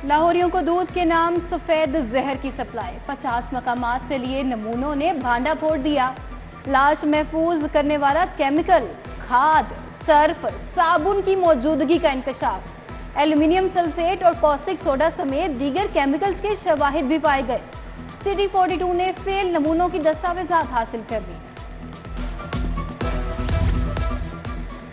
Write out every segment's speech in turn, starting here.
लाहौरियों को दूध के नाम सफेद जहर की सप्लाई, 50 मकामात से लिए नमूनों ने भांडा फोड़ दिया। लाश महफूज करने वाला केमिकल, खाद, सर्फ, साबुन की मौजूदगी का इंकशाफ। एल्यूमिनियम सल्फेट और कॉस्टिक सोडा समेत दीगर केमिकल्स के शवाहिद भी पाए गए। सिटी 42 ने फेल नमूनों की दस्तावेजात हासिल कर ली।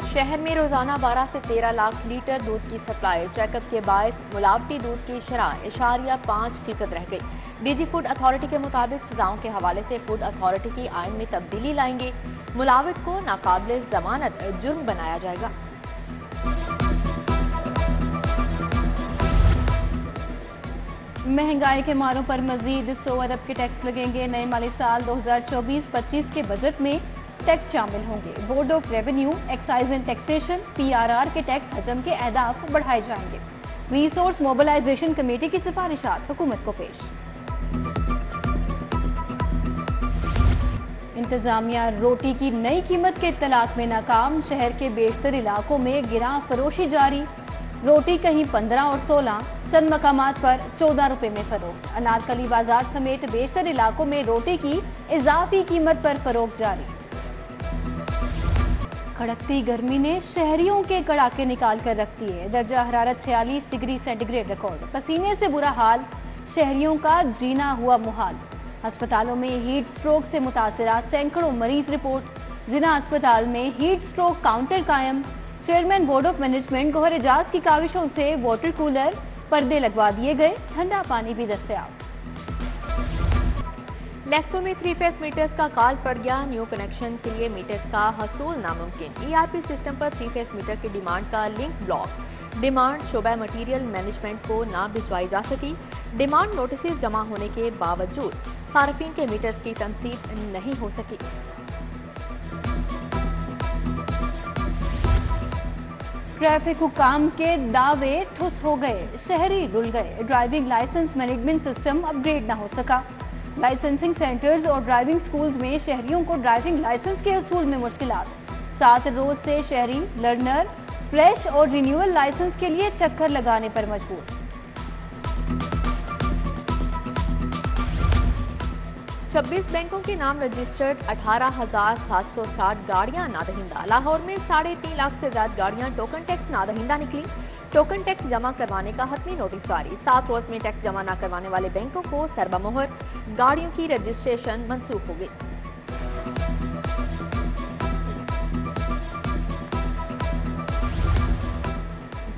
शहर में रोजाना 12 से 13 लाख लीटर दूध की सप्लाई चेकअप के बायस मिलावटी दूध की शरह 0.5% रह गई। डीजी फूड अथॉरिटी के मुताबिक सजाओं के हवाले से फूड अथॉरिटी की आइन में तब्दीली लाएंगे। मुलाविट को नाकाबिले जमानत जुर्म बनाया जाएगा। महंगाई के मारों पर मजीद 100 अरब के टैक्स लगेंगे। नए माली साल 2024-25 के बजट में टैक्स शामिल होंगे। Board of revenue, excise and taxation (PRR) के टैक्स हजम के अहदाफ बढ़ाए जाएंगे। रिसोर्स मोबिलाइजेशन कमेटी की सिफारिशात हुकूमत को पेश। इंतजामिया रोटी की नई कीमत के इत्तलात में नाकाम। शहर के बेशतर इलाकों में गिरां फरोशी जारी। रोटी कहीं 15 और 16, चंद मकामात पर 14 रुपए में फरोख्त। अनारकली बाजार समेत बेशतर इलाकों में रोटी की इजाफी कीमत पर फरोख्त जारी। कड़कती गर्मी ने शहरियों के कड़ाके निकाल कर रख दिए। दर्जा हरारत 46 डिग्री सेंटीग्रेड रिकॉर्ड। पसीने से बुरा हाल, शहरियों का जीना हुआ मुहाल। अस्पतालों में हीट स्ट्रोक से मुतासरा सैकड़ों मरीज रिपोर्ट। जिना अस्पताल में हीट स्ट्रोक काउंटर कायम। Chairman board of management Gohar Ejaz की काविशों से वाटर कूलर, पर्दे लगवा दिए गए। ठंडा पानी भी दस्तयाब। लेस्को में 3 फेस मीटर्स का काल पड़ गया। न्यू कनेक्शन के लिए मीटर्स का हसूल नामुमकिन। ERP सिस्टम पर 3 फेस मीटर की डिमांड का लिंक ब्लॉक। डिमांड शोबा मटीरियल मैनेजमेंट को ना भिजवाई जा सकी। डिमांड नोटिस जमा होने के बावजूद सार्फिन के मीटर्स की तनसीब नहीं हो सकी। ट्रैफिक हुकाम के दावे ठुस हो गए। शहरी रुल गए। Driving licence management system upgrade न हो सका। लाइसेंसिंग सेंटर्स और ड्राइविंग स्कूल्स में शहरियों को ड्राइविंग लाइसेंस के हसूल में मुश्किलात। 7 रोज से शहरी लर्नर, फ्रेश और रिन्यूअल लाइसेंस के लिए चक्कर लगाने पर मजबूर। 26 बैंकों के नाम रजिस्टर्ड 18,760 गाड़ियां नादहिंदा। लाहौर में 3.5 लाख से ज्यादा गाड़ियां टोकन टैक्स नादहिंदा निकली। टोकन टैक्स जमा करवाने का हतमी नोटिस जारी। 7 रोज में टैक्स जमा न करवाने वाले बैंकों को सरबमोहर। गाड़ियों की रजिस्ट्रेशन मंसूख हो गई।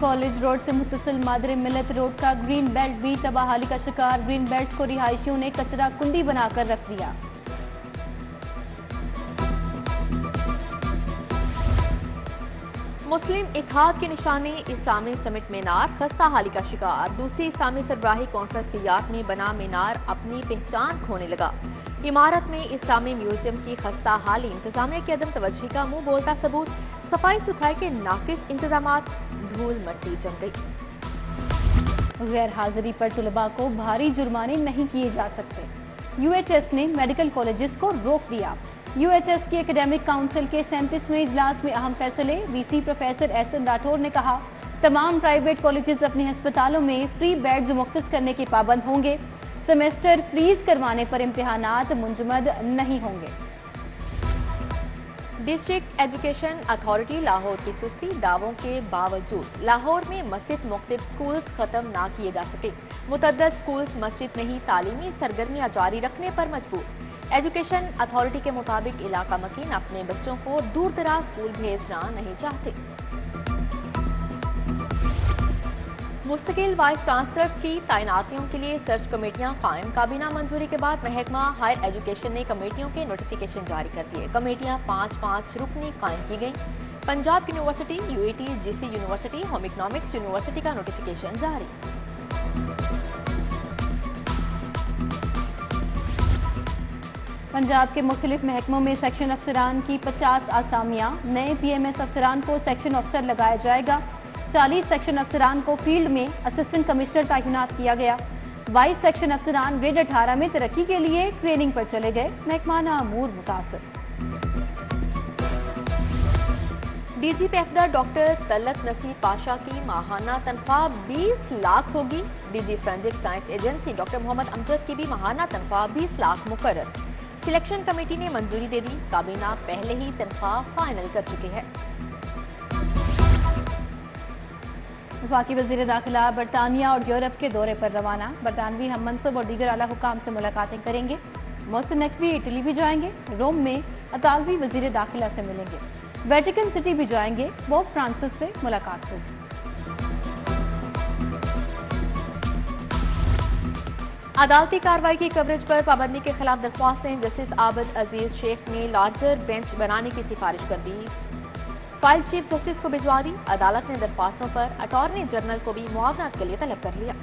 कॉलेज रोड से मुत्तसिल मादरे मिलत रोड का ग्रीन बेल्ट भी तबाहाली का शिकार। ग्रीन बेल्ट को रिहायशियों ने कचरा कुंडी बनाकर रख दिया। मुस्लिम इत्तेहाद की निशानी इस्लामी समिट मीनार खस्ता हाली का शिकार। दूसरी इस्लामी सरबराही कॉन्फ्रेंस की याद में बना मीनार अपनी पहचान खोने लगा। इमारत में इस्लामी म्यूजियम की खस्ता हाली, इंतजामिया की अदम तवज्जो का मुंह बोलता सबूत। सफाई सुथराई के नाकिस इंतजामात, धूल मट्टी जम गई। गैर हाजिरी पर तुलबा को भारी जुर्माने नहीं किए जा सकते। UHS ने मेडिकल कॉलेजेस को रोक दिया। UHS की एकेडमिक काउंसिल के 37वें इजलास में अहम फैसले। VC प्रोफेसर एहसन राठौर ने कहा, तमाम प्राइवेट कॉलेजेस अपने अस्पतालों में फ्री बेड्स मुख्तस करने के पाबंद होंगे। सेमेस्टर फ्रीज करवाने पर इम्तिहानात मुंजमद नहीं होंगे। डिस्ट्रिक्ट एजुकेशन अथॉरिटी लाहौर की सुस्ती दावों के बावजूद लाहौर में मस्जिद मुख्तलिफ स्कूल्स खत्म ना किए जा सके। मुतअद्दिद स्कूल्स मस्जिद में ही तालीमी सरगर्मियां जारी रखने पर मजबूर। एजुकेशन अथॉरिटी के मुताबिक इलाका मकीन अपने बच्चों को दूर दराज स्कूल भेजना नहीं चाहते। मुस्तकिल वाइस चांसलर्स की तैनातियों के लिए सर्च कमेटियां कायम। काबीना मंजूरी के बाद महकमा हायर एजुकेशन ने कमेटियों के नोटिफिकेशन जारी कर दिए। कमेटियां 5-5 रुकनी कायम की गई। Punjab university, UAT, GC university, home economics university का नोटिफिकेशन जारी। पंजाब के मुख्तलिफ महकमों में सेक्शन अफसरान की 50 आसामियां। नए PMS अफसरान को सेक्शन अफसर लगाया जाएगा। 40 सेक्शन अफसरान को फील्ड में असिस्टेंट कमिश्नर तैनात किया गया। 22 सेक्शन अफसरान ग्रेड 18 में तरक्की के लिए ट्रेनिंग पर चले गए। महकमाना अमूर मुतासर। DG पैफदर डॉक्टर तलत नसीर पाशा की माहाना तनख्वाह 20 लाख होगी। DG forensic science agency doctor Muhammad Amjad की भी माहाना तनख्वाह 20 लाख मुकर्रर। सिलेक्शन कमेटी ने मंजूरी दे दी। काबीना पहले ही तनख्वाह फाइनल कर चुकी है। वफाकी वज़ीर दाखिला बरतानिया और यूरोप के दौरे पर रवाना। बरतानवी हम मनसब और दीगर आला हुकाम से मुलाकातें करेंगे। मोहसिन नकवी इटली भी जाएंगे। रोम में अतालवी वज़ीर दाखिला से मिलेंगे। वेटिकन सिटी भी जाएंगे। पोप फ्रांसिस से मुलाकात होगी। अदालती कार्रवाई की कवरेज पर पाबंदी के खिलाफ दरख्वास्तें। जस्टिस आबिद अजीज शेख ने लार्जर बेंच बनाने की सिफारिश कर दी। फाइल चीफ जस्टिस को भिजवा दी। अदालत ने दरख्वास्तों पर अटॉर्नी जनरल को भी मुआवनत के लिए तलब कर लिया।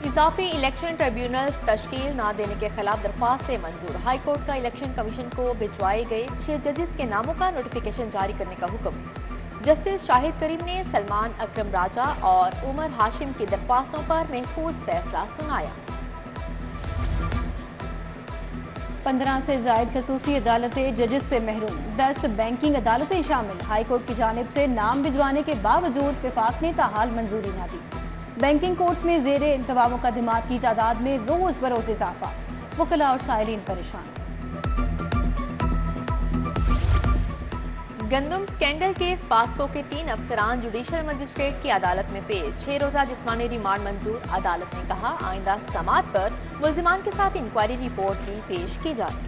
इजाफी इलेक्शन ट्रिब्यूनल्स तश्कील न देने के खिलाफ दरख्वास्त से मंजूर। हाई कोर्ट का इलेक्शन कमीशन को भिजवाए गए 6 जजेस के नामों का नोटिफिकेशन जारी करने का हुक्म। जस्टिस शाहिद करीम ने सलमान अकरम राजा और उमर हाशिम की दरख्वास्तों पर महफूज फैसला सुनाया। 15 से जायद खसूसी अदालतें जजेस से महरूम। 10 बैंकिंग अदालतें शामिल। हाई कोर्ट की जानिब से नाम भिजवाने के बावजूद विफाक ने ताहाल मंजूरी न दी। बैंकिंग कोर्ट्स में ज़ेरे इंतवा मुकदमात की तादाद में रोज बरोज इजाफा। वकला और साइलिन परेशान। गंदम स्कैंडल केस पास्को के 3 अफसरान जुडिशल मजिस्ट्रेट की अदालत में पेश। 6 रोजा जिस्मानी रिमांड मंजूर। अदालत ने कहा आइंदा समात पर मुल्जिमान के साथ इंक्वायरी रिपोर्ट भी पेश की जाए।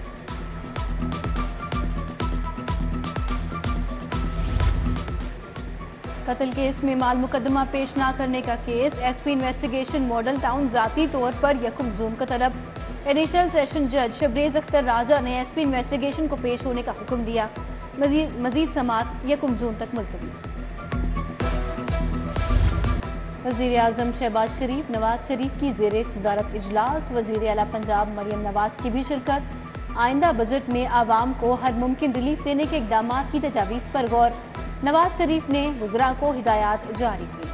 कत्ल केस में माल मुकदमा पेश न करने का case. SP investigation model town जाती तौर पर 1 जून को तलब। एडिशनल सेशन जज शबरेज अख्तर राजा ने एसपी इन्वेस्टिगेशन को पेश होने का हुक्म दिया। मजीद समात 1 जून तक मुलतवी। वज़ीर आज़म शहबाज शरीफ नवाज शरीफ की ज़ेरे सदारत इजलास। वज़ीर आला पंजाब मरियम नवाज की भी शिरकत। आइंदा बजट में आवाम को हर मुमकिन रिलीफ देने के इक़दामात की तजावीज़ पर गौर। नवाज शरीफ ने वज़रा को हिदायत जारी की।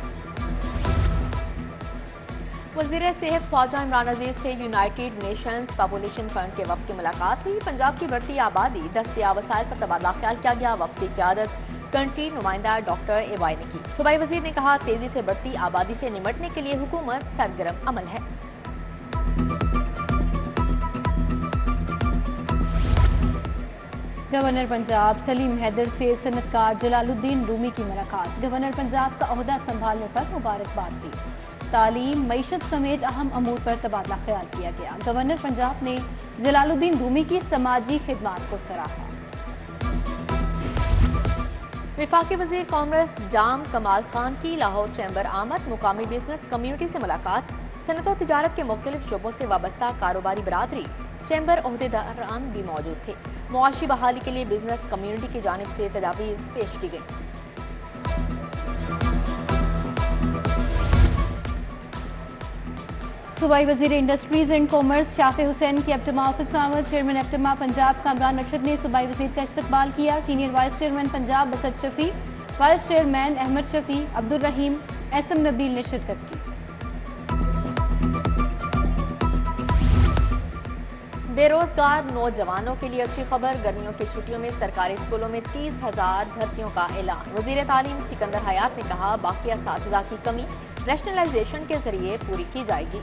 वज़ीर सेहत ख्वाजा इमरान अजीज से यूनाइटेड नेशंस पॉपुलेशन फंड के वफ़द की मुलाकात हुई। पंजाब की बढ़ती आबादी, दस्तियाब वसाइल पर तबादला ख्याल किया गया। वफ़द की क़यादत कंट्री नुमाइंदा डॉक्टर एवाई ने की। सूबाई वज़ीर ने कहा तेजी से बढ़ती आबादी से निमटने के लिए हुकूमत सरगर्म अमल है। गवर्नर पंजाब सलीम हैदर से सनतकार जलालुद्दीन रूमी की मुलाकात। गवर्नर पंजाब का ओहदा संभालने पर मुबारकबाद दी। तालीम, मईशत समेत अहम अमूर पर तबादला ख्याल किया गया। गवर्नर पंजाब ने जलालुद्दीन रूमी की समाजी खिदमात को सराहा। वफाकी वज़ीर कांग्रेस जाम कमाल खान की लाहौर चैम्बर आमद। मुकामी बिजनेस कम्युनिटी से मुलाकात। सनत और तिजारत के मुख्तलिफ शोबों से वाबस्ता कारोबारी बरादरी, चैम्बर ओहदेदारान भी मौजूद थे। मुआशी बहाली के लिए बिजनेस कम्युनिटी की जानिब से तजावीज़ पेश की गई। सूबाई वज़ीर industries and commerce Shafay Hussain की एप्टमा ऑफिस आमद। चेयरमैन एप्टमा पंजाब कामरान अरशद ने सूबाई वज़ीर का इस्तकबाल किया। Senior vice chairman Punjab Asad Shafi, vice chairman Ahmed Shafi, Abdul Rahim, SM Nabeel ने शिरकत की। बेरोजगार नौजवानों के लिए अच्छी खबर। गर्मियों की छुट्टियों में सरकारी स्कूलों में 30,000 भर्तियों का ऐलान। वज़ीर तालीम सिकंदर हयात ने कहा बाकी असातिज़ा की कमी रैशनलाइजेशन के जरिए पूरी की जाएगी।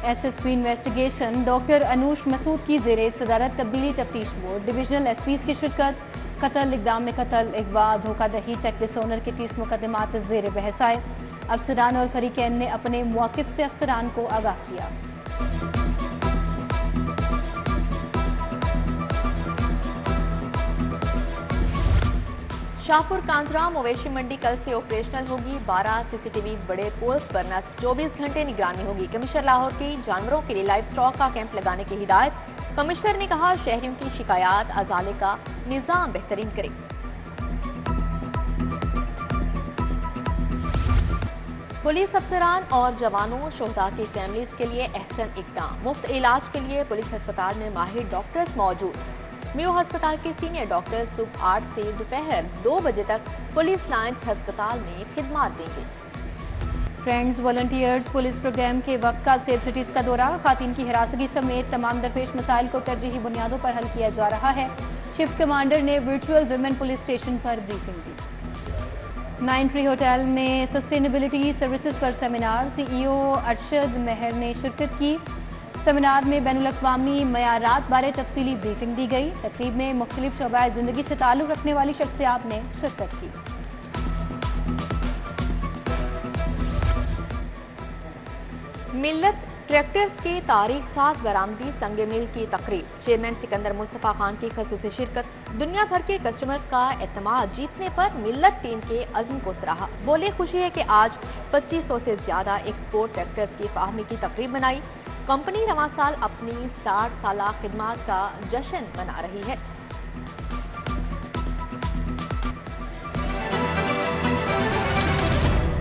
SSP investigation doctor Anoosh Masood की ज़ेरे सदारत तब्दीली तफ्तीश बोर्ड। डिविजनल एसपीज़ की शिरकत। कत्ल, इक़दाम में कत्ल, अगवा, धोखाधही, चेक डिसऑनर के 30 मुकदमात ज़ेरे बहस आए। अफसरान और फरीकैन ने अपने मौक़िफ़ से अफसरान को आगाह किया। शाहपुर कांतरा मवेशी मंडी कल से ऑपरेशनल होगी। 12 सीसीटीवी बड़े पोल्स पर नस्ब 24 घंटे निगरानी होगी। कमिश्नर लाहौर की जानवरों के लिए लाइव स्टॉक का कैंप लगाने की हिदायत। कमिश्नर ने कहा शहरियों की शिकायत अजाले का निज़ाम बेहतरीन करे। पुलिस अफसरान और जवानों शोहदा की फैमिलीज के लिए एहसन इक़दाम। मुफ्त इलाज के लिए पुलिस अस्पताल में माहिर डॉक्टर्स मौजूद। मियो अस्पताल के सीनियर डॉक्टर सुबह 8 से दोपहर 2 बजे तक पुलिस लाइन्स अस्पताल में खिदमत देंगे। फ्रेंड्स वॉलंटियर्स पुलिस प्रोग्राम के वक्त का सेफ सिटीज का दौरा, खातिन की हिरासगी समेत तमाम दरपेश मसाइल को तरजीही बुनियादों पर हल किया जा रहा है। शिफ्ट कमांडर ने वर्चुअल विमेन पुलिस स्टेशन पर ब्रीफिंग दी। नाइन ट्री होटल में सस्टेनेबिलिटी सर्विसेज पर सेमिनार, सीईओ अरशद मेहर ने शिरकत की। सेमिनार में बैनुल-अक़वामी मयारात बारे तफसीली ब्रीफिंग दी गई। तकरीब में मुख्तलिफ शोबाए ज़िंदगी से ताल्लुक़ रखने वाली शख्सियात ने शिरकत की। मिल्लत ट्रैक्टर्स के तारीख साज बरामदी संग मिल की तकरीब, चेयरमैन सिकंदर मुस्तफ़ा खान की खसूसी शिरकत। दुनिया भर के कस्टमर्स का एतमाद जीतने पर मिल्लत टीम के अज़्म को सराहा। बोले खुशी है कि आज 2500 से ज़्यादा एक्सपोर्ट ट्रैक्टर्स की फाहमी की तकरीब मनाई। कंपनी रवां साल अपनी 60 साला खिदमात का जश्न मना रही है।